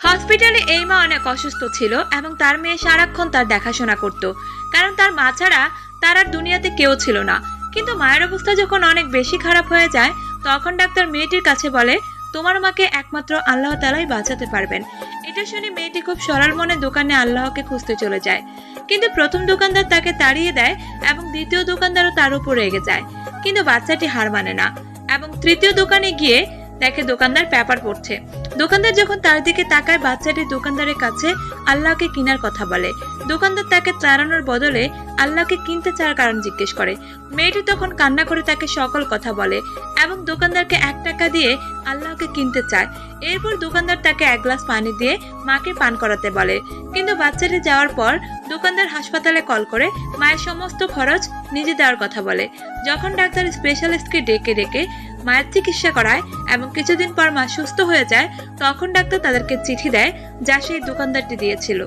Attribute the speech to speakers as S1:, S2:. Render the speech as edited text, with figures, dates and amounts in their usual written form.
S1: হসপিটালে এই মা অনেক অসুস্থ ছিল এবং তার মেয়ে সারাক্ষণ তার দেখাশোনা করত, কারণ তার মা ছাড়া তার আর দুনিয়াতে কেউ ছিল না। কিন্তু মায়ের অবস্থা যখন অনেক বেশি খারাপ হয়ে যায়, তখন ডাক্তার মেয়েটির কাছে বলে, তোমার মাকে একমাত্র আল্লাহ তাআলাই বাঁচাতে পারবেন। এটা শুনে মেয়েটি খুব সরল মনে দোকানে আল্লাহকে খুঁজতে চলে যায়। কিন্তু প্রথম দোকানদার তাকে তাড়িয়ে দেয় এবং দ্বিতীয় দোকানদারও তার উপর রেগে যায়। কিন্তু বাচ্চাটি হার মানে না এবং তৃতীয় দোকানে গিয়ে দেখে দোকানদার পেপার পড়ছে। দোকানদার যখন তার দিকে তাকায়, বাচ্চাটি দোকানদারের কাছে আল্লাহকে কেনার কথা বলে। দোকানদার তাকে তাড়ানোর বদলে আল্লাহকে কিনতে চাওয়ার কারণ জিজ্ঞেস করে। মেয়েটি তখন কান্না করে তাকে সকল কথা বলে এবং দোকানদারকে 1 টাকা দিয়ে আল্লাহকে কিনতে চায়। এরপর দোকানদার তাকে 1 গ্লাস পানি দিয়ে মাকে পান করাতে বলে। কিন্তু বাচ্চাটি যাওয়ার পর দোকানদার হাসপাতালে কল করে মায়ের সমস্ত খরচ নিজে দেওয়ার কথা বলে। যখন ডাক্তার স্পেশালিস্টকে ডেকে মায়ের চিকিৎসা করায় এবং কিছুদিন পর মা সুস্থ হয়ে যায়, তখন ডাক্তার তাদেরকে চিঠি দেয় যা সেই দোকানদারটি দিয়েছিল।